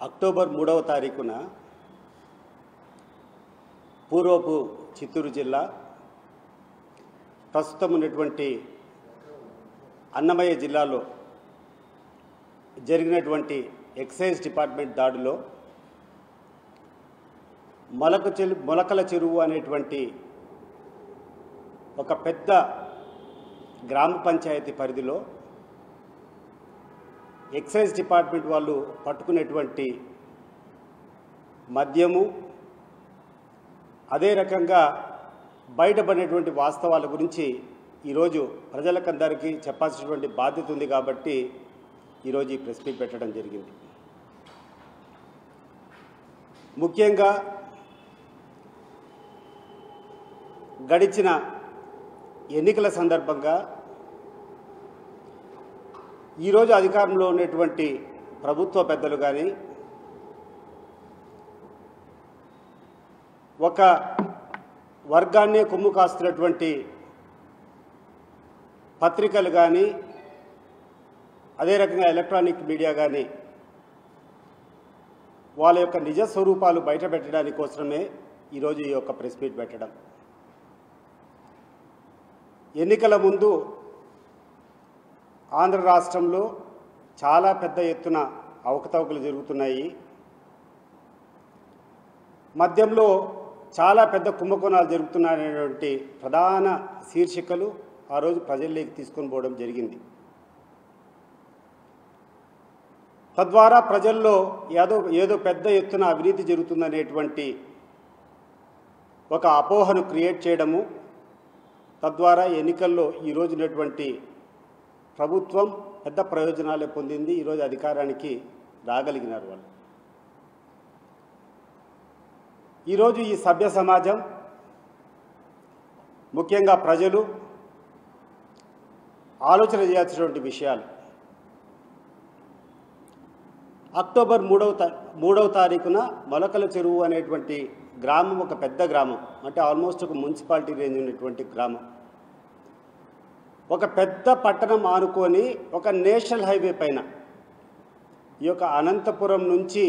October 3వ తారీఖున పూర్వపు చిత్తూరు జిల్లా ప్రస్తుతం ఉన్నటువంటి అన్నమయ్య జిల్లాలో జరిగినటువంటి ఎక్సైజ్ డిపార్ట్మెంట్ దాడిలో మొలకల చెరువు అనేటువంటి ఒక పెద్ద గ్రామ పంచాయతీ పరిధిలో ఎక్సైజ్ డిపార్ట్మెంట్ వాళ్ళు పట్టుకునేటువంటి మద్యము అదే రకంగా బయటపడినటువంటి వాస్తవాల గురించి ఈరోజు ప్రజలకందరికీ చెప్పాల్సినటువంటి బాధ్యత ఉంది కాబట్టి ఈరోజు ఈ ప్రెస్ మీట్ పెట్టడం జరిగింది. ముఖ్యంగా గడిచిన ఎన్నికల సందర్భంగా ఈరోజు అధికారంలో ఉన్నటువంటి ప్రభుత్వ పెద్దలు కానీ ఒక వర్గాన్నే కొమ్ము కాస్తున్నటువంటి పత్రికలు కానీ అదే రకంగా ఎలక్ట్రానిక్ మీడియా కానీ వాళ్ళ యొక్క నిజ స్వరూపాలు బయటపెట్టడానికి కోసమే ఈరోజు ఈ యొక్క ప్రెస్ మీట్ పెట్టడం. ఎన్నికల ముందు ఆంధ్ర రాష్ట్రంలో చాలా పెద్ద ఎత్తున అవకతవకలు జరుగుతున్నాయి. మద్యంలో చాలా పెద్ద కుంభకోణాలు జరుగుతున్నాయనేటువంటి ప్రధాన శీర్షికలు ఆ రోజు ప్రజల్లోకి తీసుకొని పోవడం జరిగింది. తద్వారా ప్రజల్లో ఏదో పెద్ద ఎత్తున అవినీతి జరుగుతుందనేటువంటి ఒక అపోహను క్రియేట్ చేయడము, తద్వారా ఎన్నికల్లో ఈరోజు ఉన్నటువంటి ప్రభుత్వం పెద్ద ప్రయోజనాలే పొందింది. ఈరోజు అధికారానికి రాగలిగినారు వాళ్ళు. ఈరోజు ఈ సభ్య సమాజం ముఖ్యంగా ప్రజలు ఆలోచన చేయాల్సినటువంటి విషయాలు. అక్టోబర్ 3వ తారీఖున మొలకల చెరువు అనేటువంటి గ్రామం ఒక పెద్ద గ్రామం, అంటే ఆల్మోస్ట్ ఒక మున్సిపాలిటీ రేంజ్ ఉన్నటువంటి గ్రామం, ఒక పెద్ద పట్టణం ఆనుకొని ఒక నేషనల్ హైవే పైన ఈ యొక్క అనంతపురం నుంచి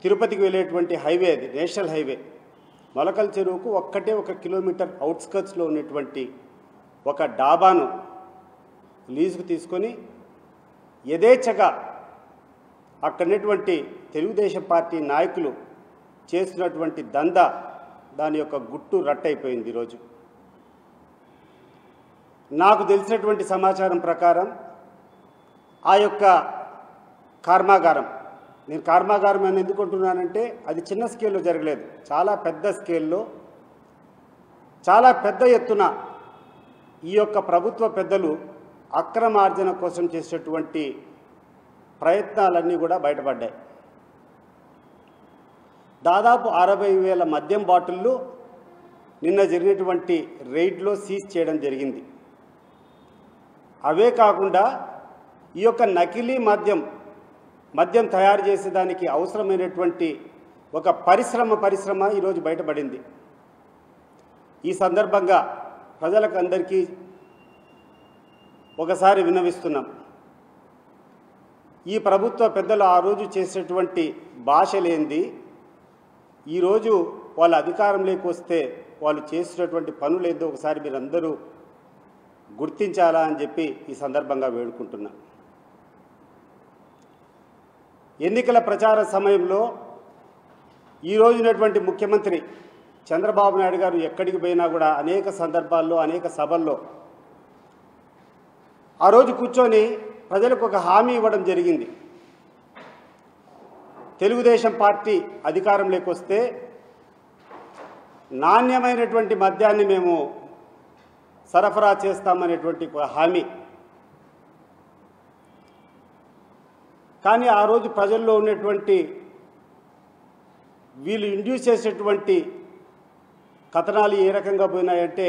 తిరుపతికి వెళ్ళేటువంటి హైవే, అది నేషనల్ హైవే. మొలకల చెరువుకు ఒక్కటే 1 కిలోమీటర్ అవుట్స్కర్ట్స్లో ఉన్నటువంటి ఒక డాబాను లీజుకు తీసుకొని యథేచ్ఛగా అక్కడున్నటువంటి తెలుగుదేశం పార్టీ నాయకులు చేస్తున్నటువంటి దందా దాని యొక్క గుట్టు రట్టయిపోయింది. ఈరోజు నాకు తెలిసినటువంటి సమాచారం ప్రకారం ఆ యొక్క కర్మాగారం, నేను కర్మాగారం అని ఎందుకు అంటున్నానంటే అది చిన్న స్కేల్లో జరగలేదు, చాలా పెద్ద స్కేల్లో చాలా పెద్ద ఎత్తున ఈ యొక్క ప్రభుత్వ పెద్దలు అక్రమార్జన కోసం చేసేటువంటి ప్రయత్నాలన్నీ కూడా బయటపడ్డాయి. దాదాపు 60,000 మద్యం బాటిళ్ళు నిన్న జరిగినటువంటి రైడ్లో సీజ్ చేయడం జరిగింది. అవే కాకుండా ఈ యొక్క నకిలీ మద్యం తయారు చేసేదానికి అవసరమైనటువంటి ఒక పరిశ్రమ ఈరోజు బయటపడింది. ఈ సందర్భంగా ప్రజలకు అందరికీ ఒకసారి విన్నవిస్తున్నాం, ఈ ప్రభుత్వ పెద్దలు ఆ రోజు చేసేటువంటి భాష లేనిది ఈరోజు వాళ్ళ అధికారంలోకి వస్తే వాళ్ళు చేసినటువంటి పనులేదో ఒకసారి మీరందరూ గుర్తించాలా అని చెప్పి ఈ సందర్భంగా వేడుకుంటున్నా. ఎన్నికల ప్రచార సమయంలో ఈరోజు ఉన్నటువంటి ముఖ్యమంత్రి చంద్రబాబు నాయుడు గారు ఎక్కడికి పోయినా కూడా అనేక సందర్భాల్లో అనేక సభల్లో ఆ రోజు కూర్చొని ప్రజలకు ఒక హామీ ఇవ్వడం జరిగింది. తెలుగుదేశం పార్టీ అధికారంలోకి వస్తే నాణ్యమైనటువంటి మద్యాన్ని మేము సరఫరా చేస్తామనేటువంటి ఒక హామీ. కానీ ఆ రోజు ప్రజల్లో ఉన్నటువంటి వీళ్ళు ఇండ్యూస్ చేసేటువంటి కథనాలు ఏ రకంగా పోయినాయంటే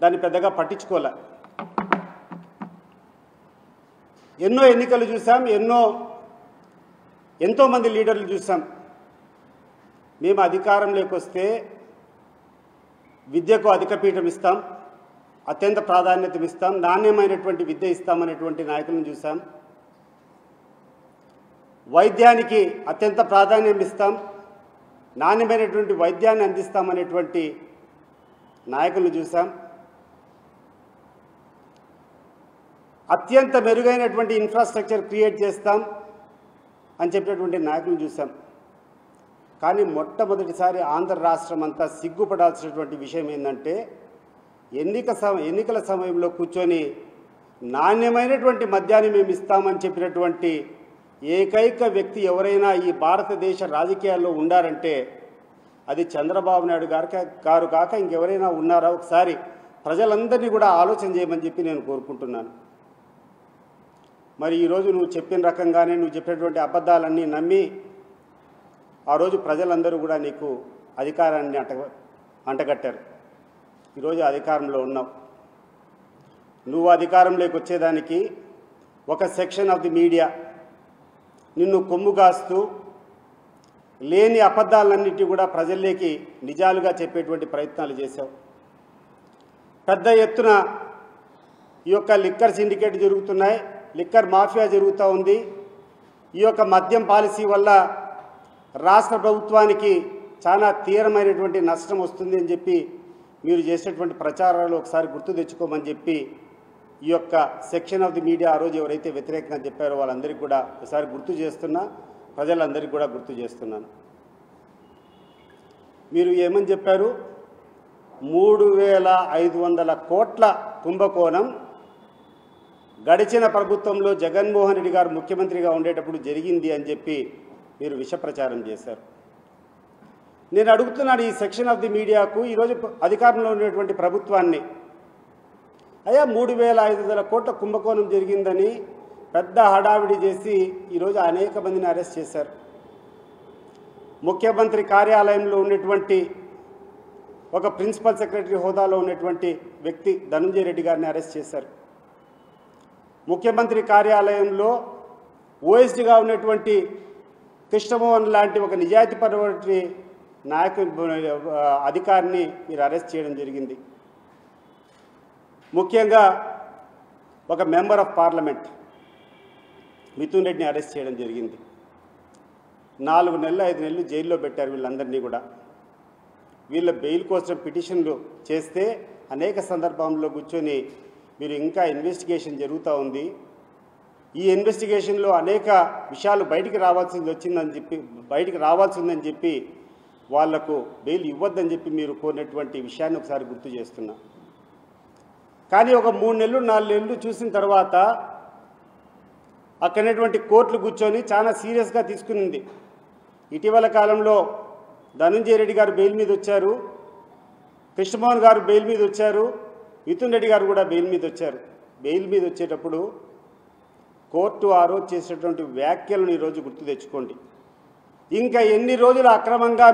దాన్ని పెద్దగా పట్టించుకోలే. ఎన్నో ఎన్నికలు చూసాం, ఎంతోమంది లీడర్లు చూసాం. మేము అధికారంలోకి వస్తే విద్యకు అధిక పీఠం ఇస్తాం, అత్యంత ప్రాధాన్యత ఇస్తాం, నాణ్యమైనటువంటి విద్య ఇస్తామనేటువంటి నాయకులను చూసాం. వైద్యానికి అత్యంత ప్రాధాన్యం ఇస్తాం, నాణ్యమైనటువంటి వైద్యాన్ని అందిస్తామనేటువంటి నాయకులను చూసాం. అత్యంత మెరుగైనటువంటి ఇన్ఫ్రాస్ట్రక్చర్ క్రియేట్ చేస్తాం అని చెప్పినటువంటి నాయకులను చూసాం. కానీ మొట్టమొదటిసారి ఆంధ్ర రాష్ట్రం అంతా సిగ్గుపడాల్సినటువంటి విషయం ఏంటంటే ఎన్నికల సమయంలో కూర్చొని నాణ్యమైనటువంటి మద్యాన్ని మేము ఇస్తామని చెప్పినటువంటి ఏకైక వ్యక్తి ఎవరైనా ఈ భారతదేశ రాజకీయాల్లో ఉండారంటే అది చంద్రబాబు నాయుడు గారు కాక ఇంకెవరైనా ఉన్నారా? ఒకసారి ప్రజలందరినీ కూడా ఆలోచన చేయమని చెప్పి నేను కోరుకుంటున్నాను. మరి ఈరోజు నువ్వు చెప్పిన రకంగానే నువ్వు చెప్పినటువంటి అబద్ధాలన్నీ నమ్మి ఆ రోజు ప్రజలందరూ కూడా నీకు అధికారాన్ని అంటగట్టారు. ఈరోజు అధికారంలో ఉన్నావు. నువ్వు అధికారంలోకి వచ్చేదానికి ఒక సెక్షన్ ఆఫ్ ది మీడియా నిన్ను కొమ్ము కాస్తూ లేని అబద్ధాలన్నిటి కూడా ప్రజల్లోకి నిజాలుగా చెప్పేటువంటి ప్రయత్నాలు చేశావు. పెద్ద ఎత్తున ఈ యొక్క లిక్కర్ సిండికేట్ జరుగుతున్నాయి, లిక్కర్ మాఫియా జరుగుతూ ఉంది. ఈ యొక్క మద్యం పాలసీ వల్ల రాష్ట్ర ప్రభుత్వానికి చాలా తీవ్రమైనటువంటి నష్టం వస్తుంది అని చెప్పి మీరు చేసేటువంటి ప్రచారాలు ఒకసారి గుర్తు తెచ్చుకోమని చెప్పి ఈ యొక్క సెక్షన్ ఆఫ్ ది మీడియా ఆ రోజు ఎవరైతే వ్యతిరేకంగా చెప్పారో వాళ్ళందరికీ కూడా ఒకసారి గుర్తు చేస్తున్నా, ప్రజలందరికీ కూడా గుర్తు చేస్తున్నాను. మీరు ఏమని చెప్పారు? 3,500 కోట్ల కుంభకోణం గడిచిన ప్రభుత్వంలో జగన్మోహన్ రెడ్డి గారు ముఖ్యమంత్రిగా ఉండేటప్పుడు జరిగింది అని చెప్పి మీరు విష ప్రచారం చేశారు. నేను అడుగుతున్నాను ఈ సెక్షన్ ఆఫ్ ది మీడియాకు, ఈరోజు అధికారంలో ఉన్నటువంటి ప్రభుత్వాన్ని, అయ్యా 3,500 కోట్ల కుంభకోణం జరిగిందని పెద్ద హడావిడి చేసి ఈరోజు అనేక మందిని అరెస్ట్ చేశారు. ముఖ్యమంత్రి కార్యాలయంలో ఉన్నటువంటి ఒక ప్రిన్సిపల్ సెక్రటరీ హోదాలో ఉన్నటువంటి వ్యక్తి ధనంజయ రెడ్డి గారిని అరెస్ట్ చేశారు. ముఖ్యమంత్రి కార్యాలయంలో ఓఎస్డీగా ఉన్నటువంటి కృష్ణమోహన్ లాంటి ఒక నిజాయితీపరమైన అధికారిని మీరు అరెస్ట్ చేయడం జరిగింది. ముఖ్యంగా ఒక మెంబర్ ఆఫ్ పార్లమెంట్ మిథున్ రెడ్డిని అరెస్ట్ చేయడం జరిగింది. 4 నెలలు 5 నెలలు జైల్లో పెట్టారు వీళ్ళందరినీ కూడా. వీళ్ళ బెయిల్ కోసం పిటిషన్లు చేస్తే అనేక సందర్భంలో కూర్చొని మీరు ఇంకా ఇన్వెస్టిగేషన్ జరుగుతూ ఉంది, ఈ ఇన్వెస్టిగేషన్లో అనేక విషయాలు బయటికి రావాల్సిందని చెప్పి వాళ్లకు బెయిల్ ఇవ్వద్దని చెప్పి మీరు కోరినటువంటి విషయాన్ని ఒకసారి గుర్తు చేస్తున్నా. కానీ ఒక 3 నెలలు 4 నెలలు చూసిన తర్వాత అక్కడటువంటి కోర్టులు కూర్చొని చాలా సీరియస్గా తీసుకునింది. ఇటీవల కాలంలో ధనంజయ రెడ్డి గారు బెయిల్ మీద వచ్చారు, కృష్ణమోహన్ గారు బెయిల్ మీద వచ్చారు, మిథున్ రెడ్డి గారు కూడా బెయిల్ మీద వచ్చారు. బెయిల్ మీద వచ్చేటప్పుడు కోర్టు ఆ రోజు చేసినటువంటి వ్యాఖ్యలను ఈరోజు గుర్తు తెచ్చుకోండి. ఇంకా ఎన్ని రోజులు అక్రమంగా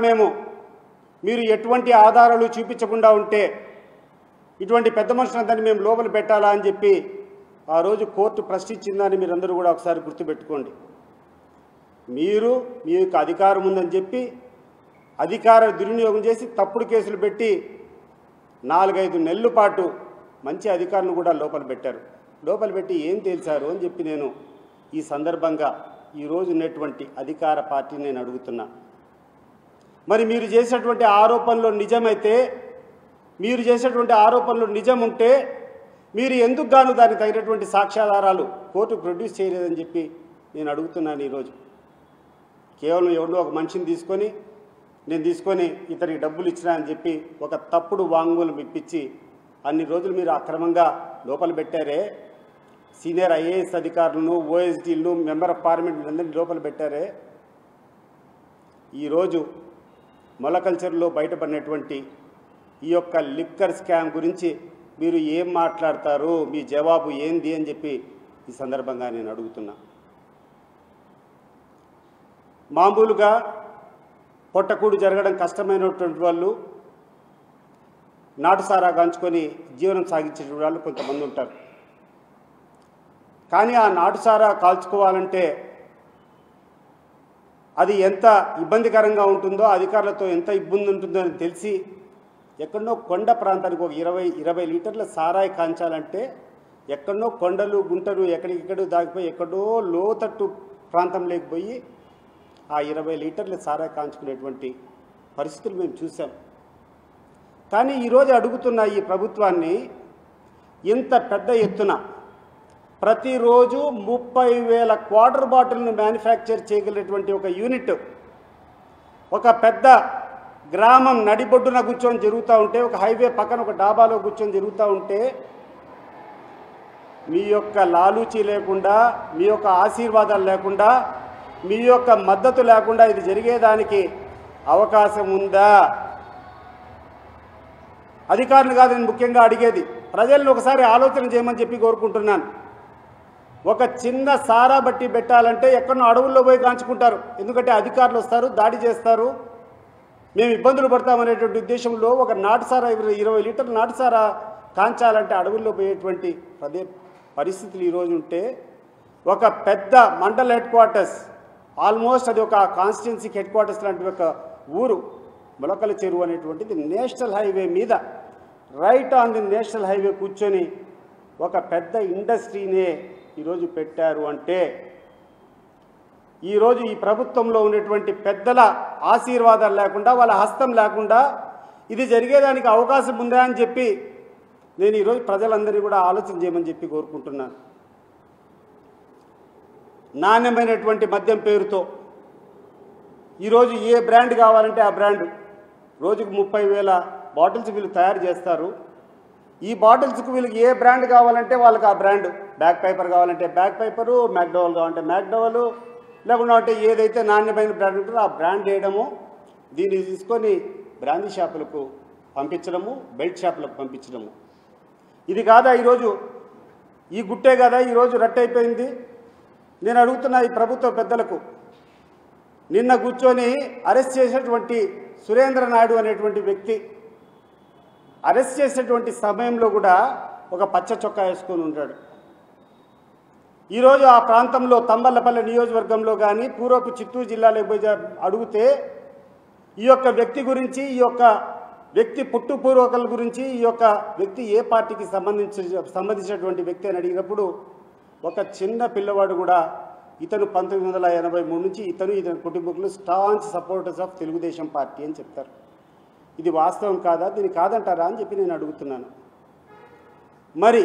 మీరు ఎటువంటి ఆధారాలు చూపించకుండా ఉంటే ఇటువంటి పెద్ద మనుషులందరినీ మేము లోపల పెట్టాలా అని చెప్పి ఆ రోజు కోర్టు ప్రశ్నించిందని మీరందరూ కూడా ఒకసారి గుర్తుపెట్టుకోండి. మీరు మీ యొక్క అధికారం ఉందని చెప్పి అధికార దుర్వినియోగం చేసి తప్పుడు కేసులు పెట్టి 4-5 నెలల పాటు మంచి అధికారులను కూడా లోపల పెట్టారు. లోపల పెట్టి ఏం తేల్చారు అని చెప్పి నేను ఈ సందర్భంగా ఈరోజు ఉన్నటువంటి అధికార పార్టీని నేను అడుగుతున్నా. మరి మీరు చేసేటువంటి ఆరోపణలో నిజమైతే, మీరు చేసేటువంటి ఆరోపణలు నిజం ఉంటే మీరు ఎందుకు గాను దానికి తగినటువంటి సాక్ష్యాధారాలు కోర్టు ప్రొడ్యూస్ చేయలేదని చెప్పి నేను అడుగుతున్నాను. ఈరోజు కేవలం ఎవరినో ఒక మనిషిని తీసుకొని ఇతనికి డబ్బులు ఇచ్చినా అని చెప్పి ఒక తప్పుడు వాంగ్మూలం ఇప్పించి అన్ని రోజులు మీరు అక్రమంగా లోపల పెట్టారే. సీనియర్ ఐఏఎస్ అధికారులను, ఓఎస్డీలను, మెంబర్ ఆఫ్ పార్లమెంట్ అందరినీ లోపల పెట్టారే. ఈరోజు మొలకల్చర్లో బయటపడినటువంటి ఈ యొక్క లిక్కర్ స్కామ్ గురించి మీరు ఏం మాట్లాడతారు, మీ జవాబు ఏంది అని చెప్పి ఈ సందర్భంగా నేను అడుగుతున్నా. మామూలుగా పొట్టకూడు జరగడం కష్టమైనటువంటి వాళ్ళు నాటుసారా గాంచుకొని జీవనం సాగించే వాళ్ళు కొంతమంది ఉంటారు. కానీ ఆ నాటుసారా కాల్చుకోవాలంటే అది ఎంత ఇబ్బందికరంగా ఉంటుందో, అధికారులతో ఎంత ఇబ్బంది ఉంటుందో అని తెలిసి ఎక్కడో కొండ ప్రాంతానికి ఒక 20 లీటర్ల సారాయి కాంచాలంటే ఎక్కడో కొండలు గుంటలు ఎక్కడికెక్కడో దాగిపోయి ఎక్కడో లోతట్టు ప్రాంతంలోకి పోయి ఆ 20 లీటర్ల సారా కాంచుకునేటువంటి పరిస్థితులు మేము చూసాం. కానీ ఈరోజు అడుగుతున్న ఈ ప్రభుత్వాన్ని ఇంత పెద్ద ఎత్తున ప్రతిరోజు 30,000 క్వార్టర్ బాటిల్ను మ్యానుఫ్యాక్చర్ చేయగలిగినటువంటి ఒక యూనిట్ ఒక పెద్ద గ్రామం నడిబొడ్డున కూర్చొని జరుగుతూ ఉంటే, ఒక హైవే పక్కన ఒక డాబాలో కూర్చొని జరుగుతూ ఉంటే, మీ యొక్క లాలూచీ లేకుండా, మీ యొక్క ఆశీర్వాదాలు లేకుండా, మీ యొక్క మద్దతు లేకుండా ఇది జరిగేదానికి అవకాశం ఉందా? అధికారులు కాదు నేను ముఖ్యంగా అడిగేది, ప్రజలను ఒకసారి ఆలోచన చేయమని చెప్పి కోరుకుంటున్నాను. ఒక చిన్న సారా బట్టి పెట్టాలంటే ఎక్కడో అడవుల్లో పోయి కాంచుకుంటారు, ఎందుకంటే అధికారులు వస్తారు, దాడి చేస్తారు, మేము ఇబ్బందులు పడతామనేటువంటి ఉద్దేశంలో ఒక నాటుసారా 20 లీటర్ల నాటుసారా కాంచాలంటే అడవుల్లో పోయేటువంటి పరిస్థితులు ఈరోజు ఉంటే, ఒక పెద్ద మండల్ హెడ్ క్వార్టర్స్, ఆల్మోస్ట్ అది ఒక కాన్స్టిట్యున్సీకి హెడ్ క్వార్టర్స్ లాంటి ఒక ఊరు మొలకల చెరువు అనేటువంటిది నేషనల్ హైవే మీద, right on the national highway కూర్చొని ఒక పెద్ద ఇండస్ట్రీనే ఈరోజు పెట్టారు అంటే, ఈరోజు ఈ ప్రభుత్వంలో ఉన్నటువంటి పెద్దల ఆశీర్వాదాలు లేకుండా, వాళ్ళ హస్తం లేకుండా ఇది జరిగేదానికి అవకాశం ఉందా అని చెప్పి నేను ఈరోజు ప్రజలందరినీ కూడా ఆలోచన చేయమని చెప్పి కోరుకుంటున్నాను. నాణ్యమైనటువంటి మద్యం పేరుతో ఈరోజు ఏ బ్రాండ్ కావాలంటే ఆ బ్రాండ్, రోజుకు 30,000 బాటిల్స్ వీళ్ళు తయారు చేస్తారు. ఈ బాటిల్స్కి వీళ్ళకి ఏ బ్రాండ్ కావాలంటే వాళ్ళకి ఆ బ్రాండ్, బ్యాక్ పైపర్ కావాలంటే బ్యాక్ పైపరు, మ్యాక్డోవల్ కావాలంటే మ్యాక్డోవల్, లేకుండా అంటే ఏదైతే నాణ్యమైన బ్రాండ్ ఉంటుందో ఆ బ్రాండ్ వేయడము, దీన్ని తీసుకొని బ్రాందీ షాపులకు పంపించడము, బెల్ట్ షాపులకు పంపించడము. ఇది కాదా ఈరోజు, ఈ గుట్టే కదా ఈరోజు రట్టయిపోయింది. నేను అడుగుతున్నా ఈ ప్రభుత్వ పెద్దలకు, నిన్న కూర్చొని అరెస్ట్ చేసినటువంటి సురేంద్ర నాయుడు అనేటువంటి వ్యక్తి అరెస్ట్ చేసేటువంటి సమయంలో కూడా ఒక పచ్చ చొక్కా వేసుకొని ఉంటాడు. ఈరోజు ఆ ప్రాంతంలో తంబల్లపల్లి నియోజకవర్గంలో కానీ పూర్వపు చిత్తూరు జిల్లాలో పోయి అడిగితే ఈ యొక్క వ్యక్తి గురించి, ఈ యొక్క వ్యక్తి పుట్టుపూర్వకల గురించి, ఈ యొక్క వ్యక్తి ఏ పార్టీకి సంబంధించినటువంటి వ్యక్తి అని అడిగినప్పుడు ఒక చిన్న పిల్లవాడు కూడా ఇతను 1983 నుంచి ఇతని కుటుంబకులు staunch supporters of Telugu Desam party అని చెప్తారు. ఇది వాస్తవం కాదా? దీన్ని కాదంటారా అని చెప్పి నేను అడుగుతున్నాను. మరి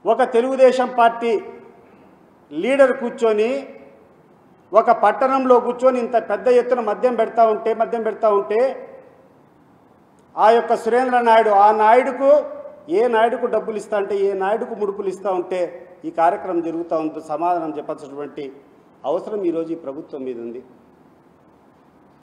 ఒక తెలుగుదేశం పార్టీ లీడర్ కూర్చొని ఒక పట్టణంలో కూర్చొని ఇంత పెద్ద ఎత్తున మద్యం పెడతా ఉంటే ఆ యొక్క సురేంద్ర నాయుడు, ఆ నాయుడుకు ఏ నాయుడుకు డబ్బులు ఇస్తా అంటే, ఏ నాయుడుకు ముడుపులు ఇస్తూ ఉంటే ఈ కార్యక్రమం జరుగుతూ ఉంటే సమాధానం చెప్పాల్సినటువంటి అవసరం ఈరోజు ఈ ప్రభుత్వం మీద ఉంది.